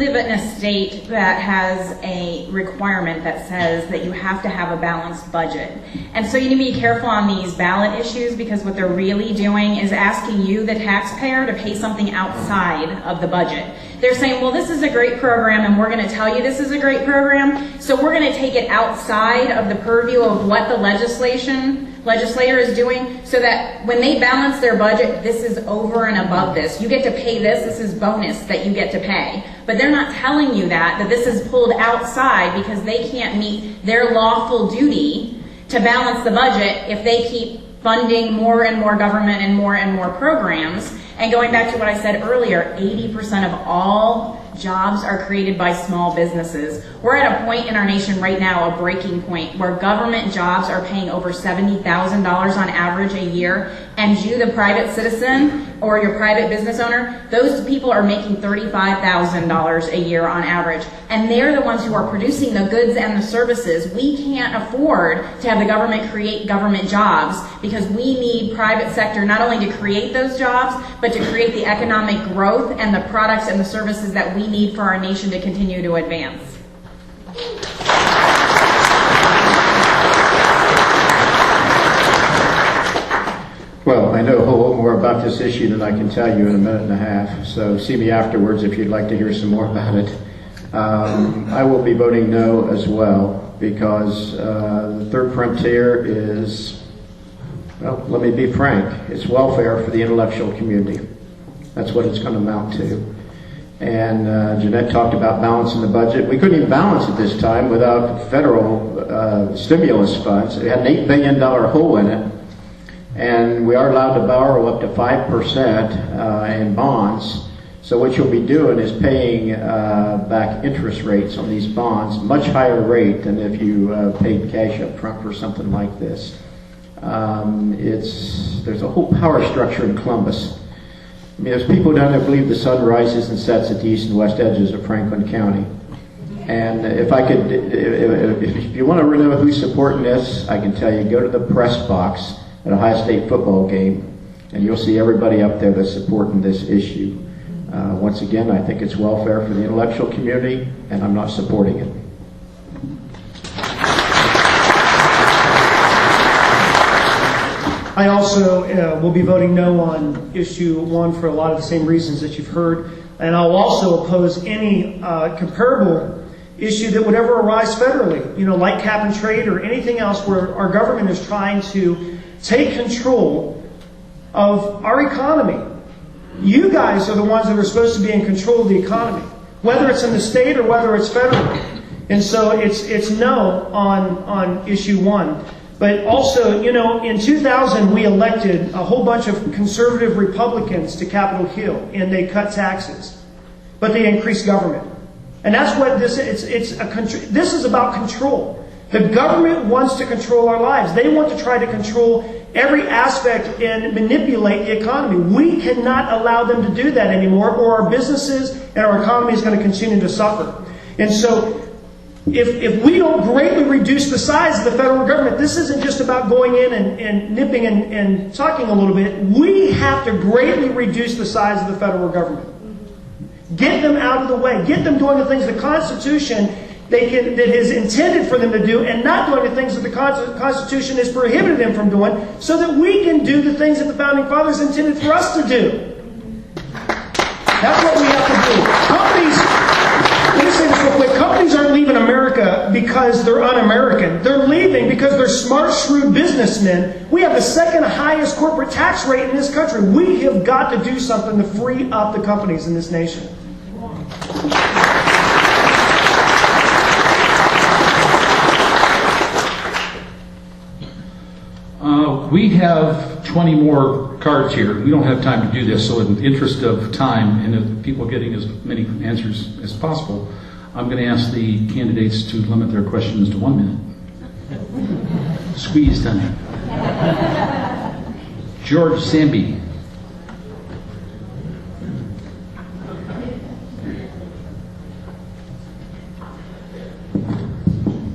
live in a state that has a requirement that says that you have to have a balanced budget. And so you need to be careful on these ballot issues, because what they're really doing is asking you, the taxpayer, to pay something outside of the budget. They're saying, well, this is a great program, and we're going to tell you this is a great program, so we're going to take it outside of the purview of what the legislator is doing, so that when they balance their budget, this is over and above this. You get to pay this is bonus that you get to pay. But they're not telling you that this is pulled outside because they can't meet their lawful duty to balance the budget if they keep funding more and more government and more programs. And going back to what I said earlier, 80% of all jobs are created by small businesses. We're at a point in our nation right now, a breaking point, where government jobs are paying over $70,000 on average a year, and you, the private citizen or your private business owner, those people are making $35,000 a year on average. And they're the ones who are producing the goods and the services. We can't afford to have the government create government jobs, because we need private sector not only to create those jobs, but to create the economic growth and the products and the services that we need for our nation to continue to advance. Well, I know a whole lot more about this issue than I can tell you in a minute and a half, so see me afterwards if you'd like to hear some more about it. I will be voting no as well, because the third frontier is, well, let me be frank, it's welfare for the intellectual community. That's what it's going to amount to. And Jeanette talked about balancing the budget. We couldn't even balance it this time without federal stimulus funds. It had an $8 billion hole in it. And we are allowed to borrow up to 5% in bonds. So what you'll be doing is paying back interest rates on these bonds, much higher rate than if you paid cash up front for something like this. There's a whole power structure in Columbus. I mean, there's people down there who believe the sun rises and sets at the east and west edges of Franklin County. And if I could, if you want to know who's supporting this, I can tell you, go to the press box at a Ohio State football game, and you'll see everybody up there that's supporting this issue. Once again, I think it's welfare for the intellectual community, and I'm not supporting it. I also will be voting no on issue 1 for a lot of the same reasons that you've heard, and I'll also oppose any comparable issue that would ever arise federally, like cap and trade or anything else where our government is trying to take control of our economy. You guys are the ones that are supposed to be in control of the economy, whether it's in the state or whether it's federal. And so it's no on issue 1. But also, in 2000, we elected a whole bunch of conservative Republicans to Capitol Hill, and they cut taxes, but they increased government. And that's what this is. This is about control. The government wants to control our lives. They want to try to control every aspect and manipulate the economy. We cannot allow them to do that anymore, or our businesses and our economy is going to continue to suffer. And so, if we don't greatly reduce the size of the federal government, this isn't just about going in and nipping and tucking a little bit. We have to greatly reduce the size of the federal government. Get them out of the way. Get them doing the things the Constitution that is intended for them to do, and not doing the things that the Constitution has prohibited them from doing, so that we can do the things that the Founding Fathers intended for us to do. That's what we have to do. Let me say this real quick. Companies aren't leaving America because they're un-American. They're leaving because they're smart, shrewd businessmen. We have the second highest corporate tax rate in this country. We have got to do something to free up the companies in this nation. We have 20 more cards here. We don't have time to do this, so in the interest of time and of people getting as many answers as possible, I'm going to ask the candidates to limit their questions to 1 minute. Squeeze time. George Samby.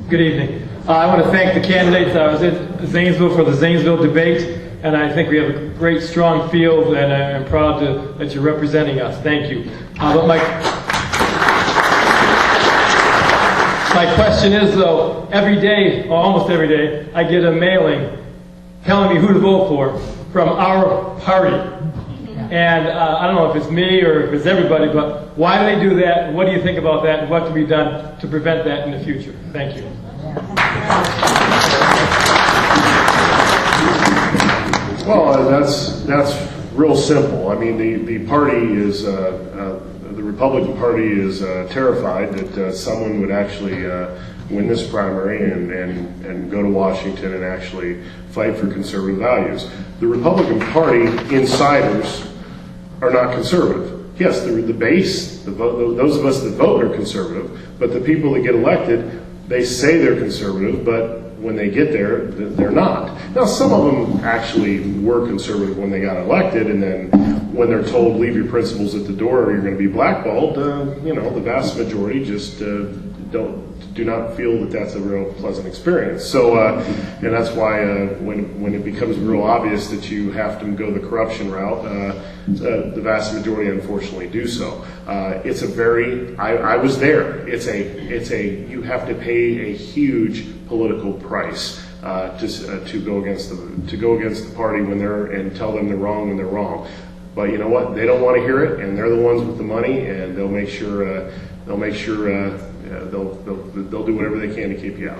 Good evening. I want to thank the candidates. I was in Zanesville for the Zanesville debate, and I think we have a great, strong field, and I'm proud that you're representing us. Thank you. But My question is, though, every day, or almost every day, I get a mailing telling me who to vote for from our party. And I don't know if it's me or if it's everybody, but why do they do that? What do you think about that? And what can be done to prevent that in the future? Thank you. Well, that's real simple. I mean, the party is the Republican Party is terrified that someone would actually win this primary and go to Washington and actually fight for conservative values. The Republican Party insiders are not conservative. Yes, the base, those of us that vote are conservative, but the people that get elected, they say they're conservative, but when they get there, they're not. Now, some of them actually were conservative when they got elected, and then when they're told, leave your principles at the door or you're going to be blackballed, the vast majority just do not feel that that's a real pleasant experience. So, and that's why when it becomes real obvious that you have to go the corruption route, the vast majority unfortunately do so. It's a very, I was there. You have to pay a huge political price to go against the party when and tell them they're wrong when they're wrong. But you know what? They don't want to hear it, and they're the ones with the money, and they'll make sure they'll do whatever they can to keep you out.